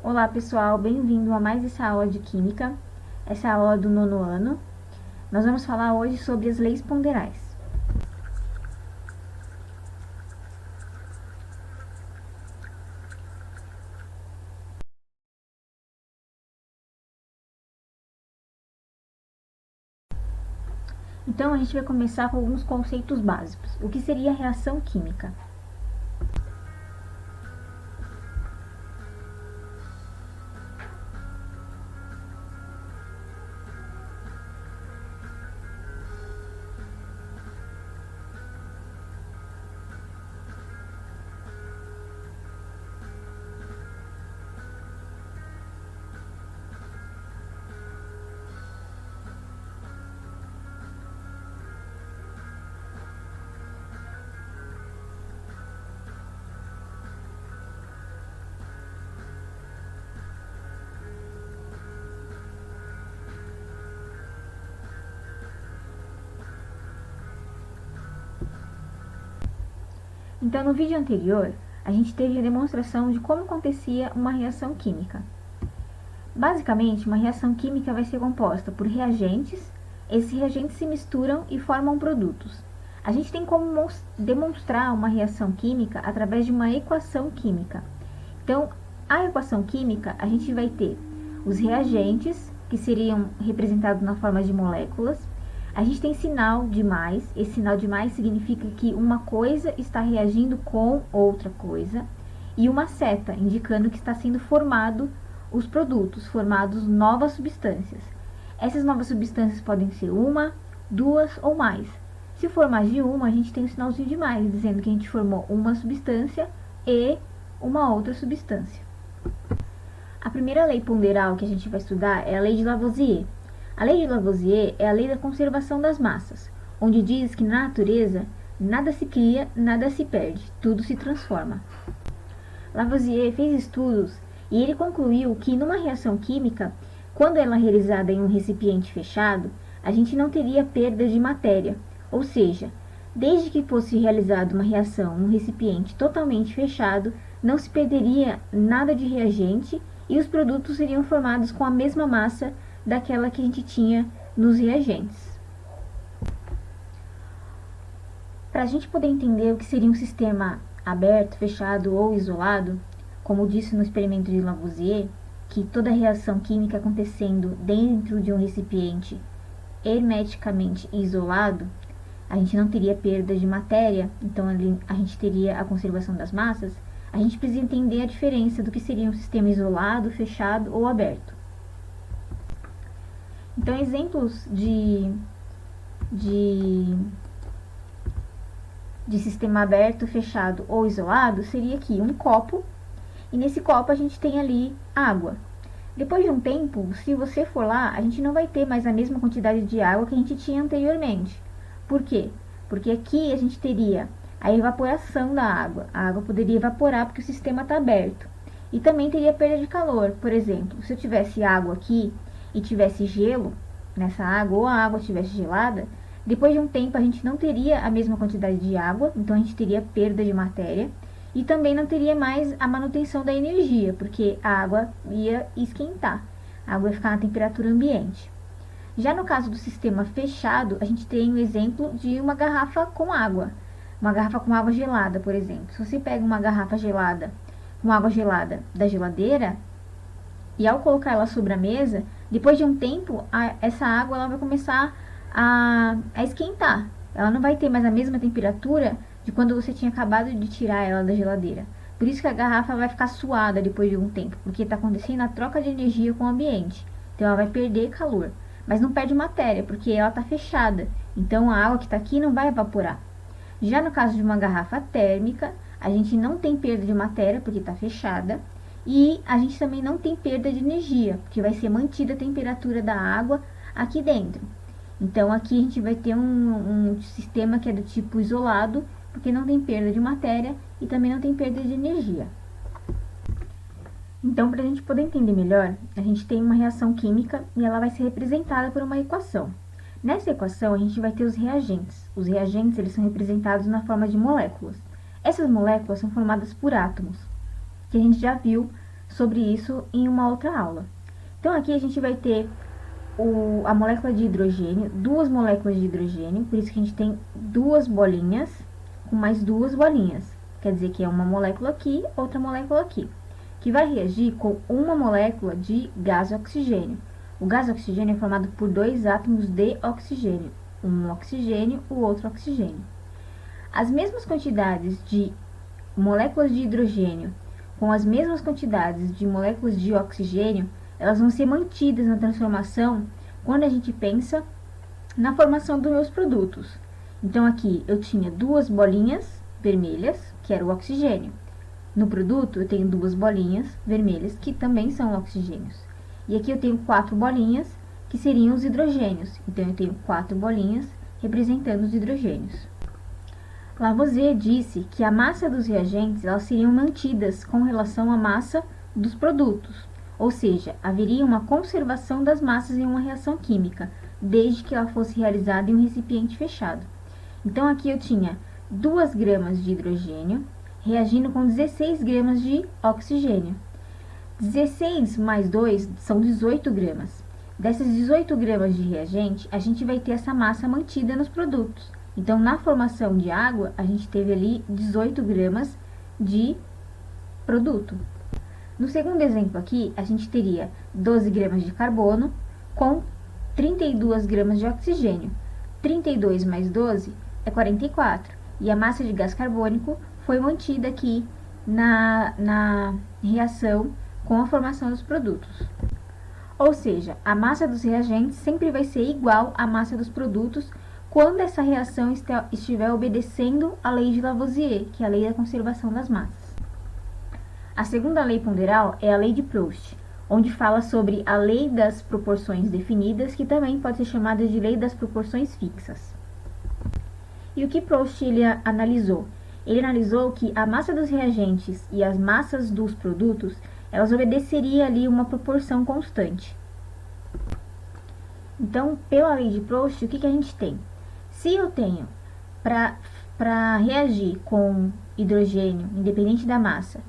Olá pessoal, bem-vindo a mais essa aula de Química, essa é a aula do 9º ano. Nós vamos falar hoje sobre as leis ponderais. Então a gente vai começar com alguns conceitos básicos. O que seria a reação química? Então no vídeo anterior, a gente teve a demonstração de como acontecia uma reação química. Basicamente, uma reação química vai ser composta por reagentes. Esses reagentes se misturam e formam produtos. A gente tem como demonstrar uma reação química através de uma equação química. Então, a equação química, a gente vai ter os reagentes, que seriam representados na forma de moléculas. A gente tem sinal de mais. Esse sinal de mais significa que uma coisa está reagindo com outra coisa. E uma seta, indicando que está sendo formado os produtos, formados novas substâncias. Essas novas substâncias podem ser uma, duas ou mais. Se for mais de uma, a gente tem um sinalzinho de mais, dizendo que a gente formou uma substância e uma outra substância. A primeira lei ponderal que a gente vai estudar é a lei de Lavoisier. A lei de Lavoisier é a lei da conservação das massas, onde diz que na natureza nada se cria, nada se perde, tudo se transforma. Lavoisier fez estudos e ele concluiu que numa reação química, quando ela é realizada em um recipiente fechado, a gente não teria perda de matéria, ou seja, desde que fosse realizada uma reação em um recipiente totalmente fechado, não se perderia nada de reagente e os produtos seriam formados com a mesma massa daquela que a gente tinha nos reagentes. Para a gente poder entender o que seria um sistema aberto, fechado ou isolado, como disse no experimento de Lavoisier, que toda reação química acontecendo dentro de um recipiente hermeticamente isolado, a gente não teria perda de matéria, então a gente teria a conservação das massas. A gente precisa entender a diferença do que seria um sistema isolado, fechado ou aberto. Então, exemplos de sistema aberto, fechado ou isolado seria aqui um copo, e nesse copo a gente tem ali água. Depois de um tempo, se você for lá, a gente não vai ter mais a mesma quantidade de água que a gente tinha anteriormente. Por quê? Porque aqui a gente teria a evaporação da água. A água poderia evaporar porque o sistema está aberto. E também teria perda de calor. Por exemplo, se eu tivesse água aqui e tivesse gelo nessa água, ou a água estivesse gelada, depois de um tempo a gente não teria a mesma quantidade de água, então a gente teria perda de matéria. E também não teria mais a manutenção da energia, porque a água ia esquentar, a água ia ficar na temperatura ambiente. Já no caso do sistema fechado, a gente tem o exemplo de uma garrafa com água. Uma garrafa com água gelada, por exemplo. Se você pega uma garrafa gelada com água gelada da geladeira, e ao colocar ela sobre a mesa, depois de um tempo, essa água ela vai começar a esquentar. Ela não vai ter mais a mesma temperatura de quando você tinha acabado de tirar ela da geladeira. Por isso que a garrafa vai ficar suada depois de um tempo, porque está acontecendo a troca de energia com o ambiente. Então ela vai perder calor, mas não perde matéria, porque ela está fechada. Então a água que está aqui não vai evaporar. Já no caso de uma garrafa térmica, a gente não tem perda de matéria, porque está fechada. E a gente também não tem perda de energia, porque vai ser mantida a temperatura da água aqui dentro. Então aqui a gente vai ter um sistema que é do tipo isolado, porque não tem perda de matéria e também não tem perda de energia. Então, para a gente poder entender melhor, a gente tem uma reação química e ela vai ser representada por uma equação. Nessa equação, a gente vai ter os reagentes. Os reagentes eles são representados na forma de moléculas. Essas moléculas são formadas por átomos, que a gente já viu sobre isso em uma outra aula. Então, aqui a gente vai ter a molécula de hidrogênio, duas moléculas de hidrogênio, por isso que a gente tem duas bolinhas com mais duas bolinhas. Quer dizer que é uma molécula aqui, outra molécula aqui, que vai reagir com uma molécula de gás oxigênio. O gás oxigênio é formado por dois átomos de oxigênio, um oxigênio, o outro oxigênio. As mesmas quantidades de moléculas de hidrogênio com as mesmas quantidades de moléculas de oxigênio, elas vão ser mantidas na transformação quando a gente pensa na formação dos meus produtos. Então, aqui eu tinha duas bolinhas vermelhas, que era o oxigênio. No produto, eu tenho duas bolinhas vermelhas, que também são oxigênios. E aqui eu tenho 4 bolinhas, que seriam os hidrogênios. Então, eu tenho 4 bolinhas representando os hidrogênios. Lavoisier disse que a massa dos reagentes elas seriam mantidas com relação à massa dos produtos, ou seja, haveria uma conservação das massas em uma reação química, desde que ela fosse realizada em um recipiente fechado. Então, aqui eu tinha 2 gramas de hidrogênio reagindo com 16 gramas de oxigênio. 16 mais 2 são 18 gramas. Dessas 18 gramas de reagente, a gente vai ter essa massa mantida nos produtos. Então, na formação de água, a gente teve ali 18 gramas de produto. No segundo exemplo aqui, a gente teria 12 gramas de carbono com 32 gramas de oxigênio. 32 mais 12 é 44. E a massa de gás carbônico foi mantida aqui na reação com a formação dos produtos. Ou seja, a massa dos reagentes sempre vai ser igual à massa dos produtos quando essa reação estiver obedecendo a lei de Lavoisier, que é a lei da conservação das massas. A segunda lei ponderal é a lei de Proust, onde fala sobre a lei das proporções definidas, que também pode ser chamada de lei das proporções fixas. E o que Proust ele analisou? Ele analisou que a massa dos reagentes e as massas dos produtos, elas obedeceriam ali uma proporção constante. Então, pela lei de Proust, o que a gente tem? Se eu tenho, para reagir com hidrogênio, independente da massa,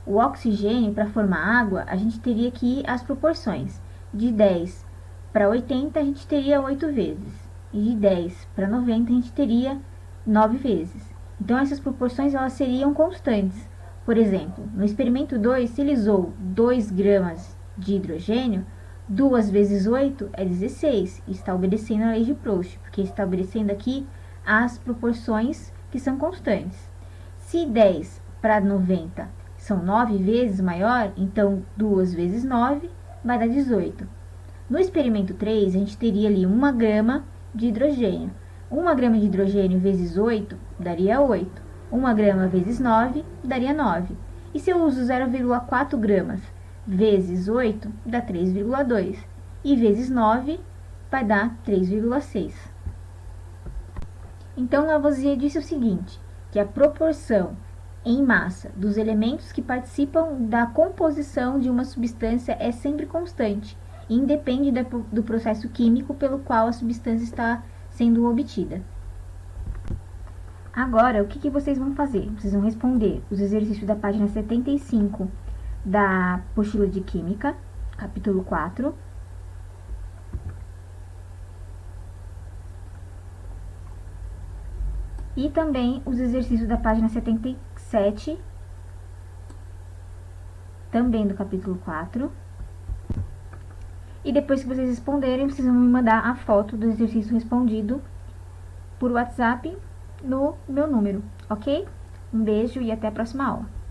o oxigênio para formar água, a gente teria aqui as proporções. De 10 para 80, a gente teria 8 vezes. E de 10 para 90, a gente teria 9 vezes. Então, essas proporções elas seriam constantes. Por exemplo, no experimento 2, se ele usou 2 gramas de hidrogênio, 2 vezes 8 é 16, e está obedecendo a lei de Proust, porque está obedecendo aqui as proporções que são constantes. Se 10 para 90 são 9 vezes maior, então 2 vezes 9 vai dar 18. No experimento 3, a gente teria ali 1 grama de hidrogênio. 1 grama de hidrogênio vezes 8 daria 8. 1 grama vezes 9 daria 9. E se eu uso 0,4 gramas vezes 8 dá 3,2 e vezes 9 vai dar 3,6. Então, Lavoisier disse o seguinte, que a proporção em massa dos elementos que participam da composição de uma substância é sempre constante e independe do processo químico pelo qual a substância está sendo obtida. Agora, o que vocês vão fazer? Vocês vão responder os exercícios da página 75 da apostila de Química, capítulo 4. E também os exercícios da página 77, também do capítulo 4. E depois que vocês responderem, vocês vão me mandar a foto do exercício respondido por WhatsApp no meu número, ok? Um beijo e até a próxima aula.